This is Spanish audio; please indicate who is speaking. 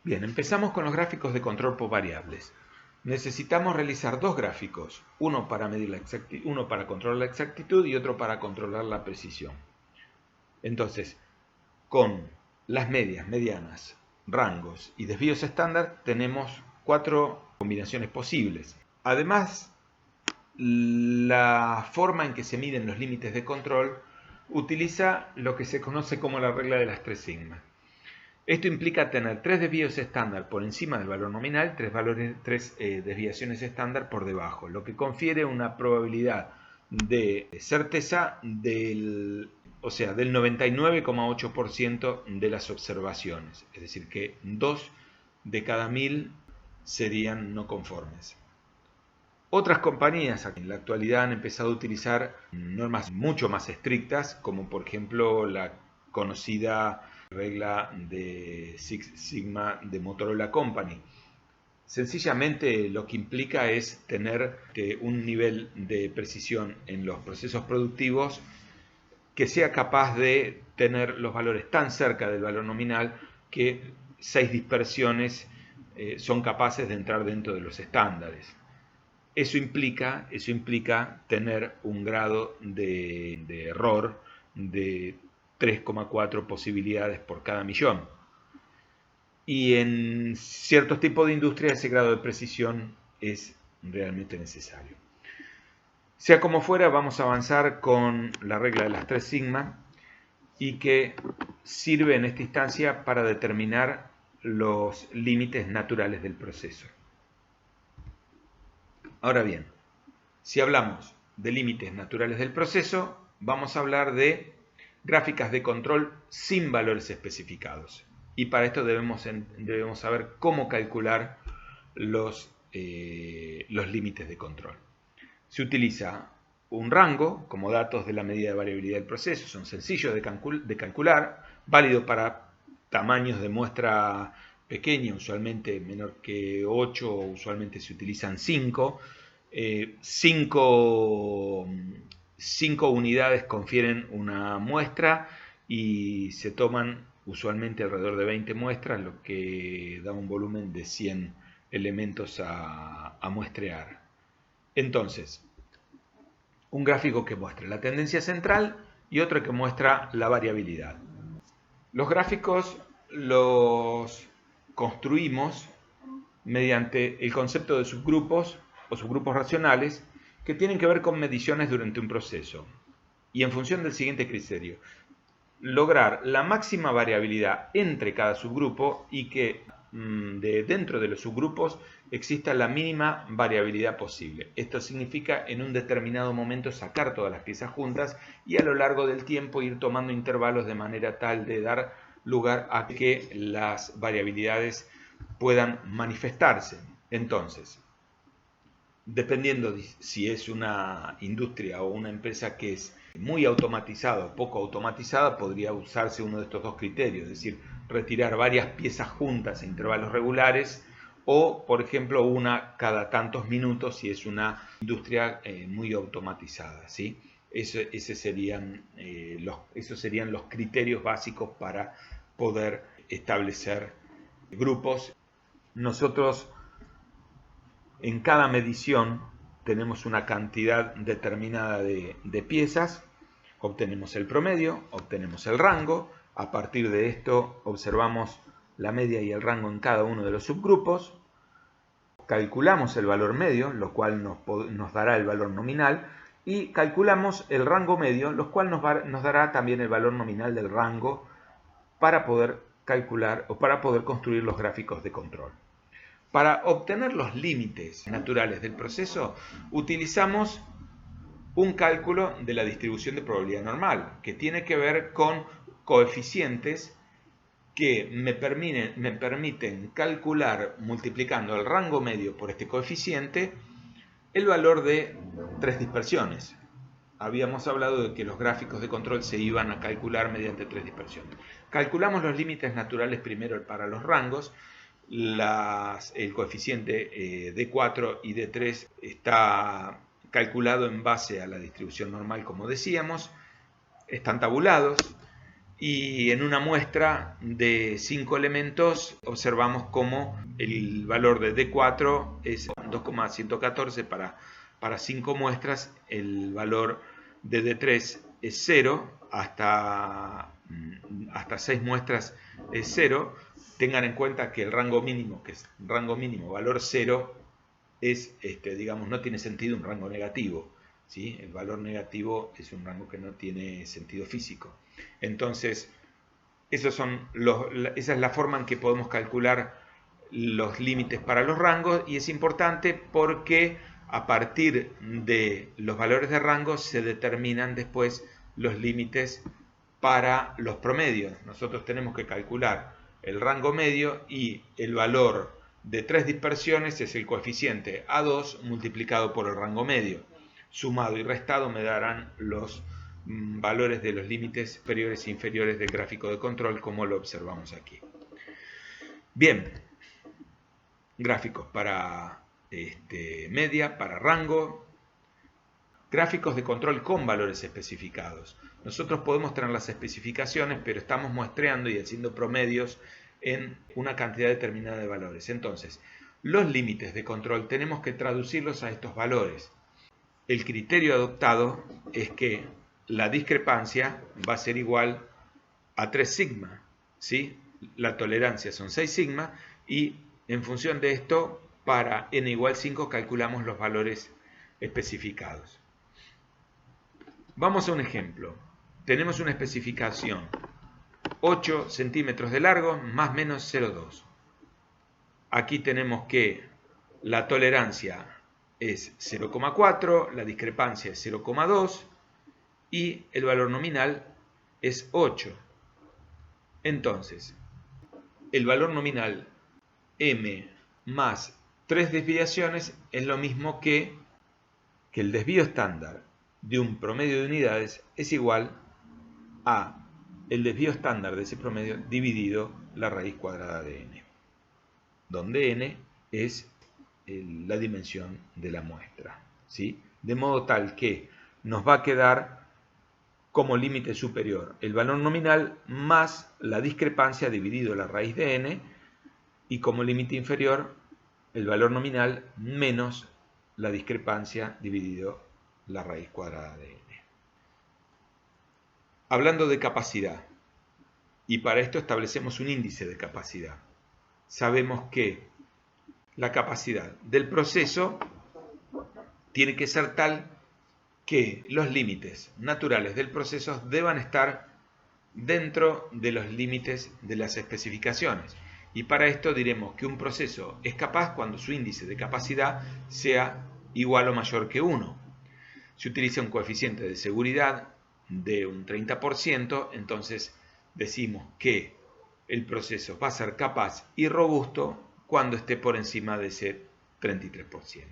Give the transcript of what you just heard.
Speaker 1: Bien, empezamos con los gráficos de control por variables. Necesitamos realizar dos gráficos, uno para medir uno para controlar la exactitud y otro para controlar la precisión. Entonces, con las medias, medianas, rangos y desvíos estándar tenemos 4 combinaciones posibles. Además, la forma en que se miden los límites de control utiliza lo que se conoce como la regla de las 3 sigmas. Esto implica tener 3 desvíos estándar por encima del valor nominal, 3 desviaciones estándar por debajo, lo que confiere una probabilidad de certeza del 99,8% de las observaciones. Es decir, que 2 de cada 1000 serían no conformes. Otras compañías en la actualidad han empezado a utilizar normas mucho más estrictas, como por ejemplo la conocida regla de Six Sigma de Motorola Company. Sencillamente lo que implica es tener un nivel de precisión en los procesos productivos que sea capaz de tener los valores tan cerca del valor nominal que 6 dispersiones son capaces de entrar dentro de los estándares. Eso implica tener un grado de error de 3,4 posibilidades por cada millón. Y en ciertos tipos de industria ese grado de precisión es realmente necesario. Sea como fuera, vamos a avanzar con la regla de las 3 sigma y que sirve en esta instancia para determinar los límites naturales del proceso. Ahora bien, si hablamos de límites naturales del proceso, vamos a hablar de gráficas de control sin valores especificados. Y para esto debemos saber cómo calcular los límites de control. Se utiliza un rango como datos de la medida de variabilidad del proceso, son sencillos de calcular, válido para tamaños de muestra pequeña, usualmente menor que 8, usualmente se utilizan 5. 5 unidades confieren una muestra y se toman usualmente alrededor de 20 muestras, lo que da un volumen de 100 elementos a muestrear. Entonces, un gráfico que muestre la tendencia central y otro que muestra la variabilidad. Los gráficos los construimos mediante el concepto de subgrupos o subgrupos racionales que tienen que ver con mediciones durante un proceso y en función del siguiente criterio: lograr la máxima variabilidad entre cada subgrupo y que dentro de los subgrupos exista la mínima variabilidad posible. Esto significa en un determinado momento sacar todas las piezas juntas y a lo largo del tiempo ir tomando intervalos de manera tal de dar lugar a que las variabilidades puedan manifestarse. Entonces, dependiendo de si es una industria o una empresa que es muy automatizada o poco automatizada, podría usarse uno de estos dos criterios, es decir, retirar varias piezas juntas en intervalos regulares o, por ejemplo, una cada tantos minutos si es una industria muy automatizada, ¿sí? Esos serían los criterios básicos para poder establecer grupos. Nosotros en cada medición tenemos una cantidad determinada de piezas, obtenemos el promedio, obtenemos el rango, a partir de esto observamos la media y el rango en cada uno de los subgrupos, calculamos el valor medio, lo cual nos dará el valor nominal, y calculamos el rango medio, lo cual nos dará también el valor nominal del rango para poder calcular o para poder construir los gráficos de control. Para obtener los límites naturales del proceso, utilizamos un cálculo de la distribución de probabilidad normal, que tiene que ver con coeficientes que me permiten calcular, multiplicando el rango medio por este coeficiente, el valor de 3 dispersiones. Habíamos hablado de que los gráficos de control se iban a calcular mediante 3 dispersiones. Calculamos los límites naturales primero para los rangos. El coeficiente de 4 y de 3 está calculado en base a la distribución normal, como decíamos, están tabulados Y en una muestra de 5 elementos observamos cómo el valor de D4 es 2,114 para 5 muestras, el valor de D3 es 0, hasta 6 muestras es 0. Tengan en cuenta que el rango mínimo, valor 0, es, digamos, no tiene sentido un rango negativo, ¿sí? El valor negativo es un rango que no tiene sentido físico. Entonces, esa es la forma en que podemos calcular los límites para los rangos, y es importante porque a partir de los valores de rango se determinan después los límites para los promedios. Nosotros tenemos que calcular el rango medio y el valor de 3 dispersiones es el coeficiente A2 multiplicado por el rango medio. Sumado y restado me darán los valores de los límites superiores e inferiores del gráfico de control, como lo observamos aquí. Bien, gráficos para media, para rango, gráficos de control con valores especificados. Nosotros podemos tener las especificaciones, pero estamos muestreando y haciendo promedios en una cantidad determinada de valores. Entonces, los límites de control tenemos que traducirlos a estos valores. El criterio adoptado es que la discrepancia va a ser igual a 3 sigma, ¿sí? La tolerancia son 6 sigma y en función de esto, para n igual 5 calculamos los valores especificados. Vamos a un ejemplo. Tenemos una especificación 8 centímetros de largo más menos 0,2. Aquí tenemos que la tolerancia es 0,4, la discrepancia es 0,2 y el valor nominal es 8. Entonces, el valor nominal m más 3 desviaciones es lo mismo que el desvío estándar de un promedio de unidades es igual a el desvío estándar de ese promedio dividido la raíz cuadrada de n, donde n es la dimensión de la muestra, ¿sí? De modo tal que nos va a quedar como límite superior el valor nominal más la discrepancia dividido la raíz de n, y como límite inferior el valor nominal menos la discrepancia dividido la raíz cuadrada de n. Hablando de capacidad, y para esto establecemos un índice de capacidad, sabemos que la capacidad del proceso tiene que ser tal que los límites naturales del proceso deban estar dentro de los límites de las especificaciones. Y para esto diremos que un proceso es capaz cuando su índice de capacidad sea igual o mayor que 1. Se utiliza un coeficiente de seguridad de un 30%, entonces decimos que el proceso va a ser capaz y robusto cuando esté por encima de ese 33%.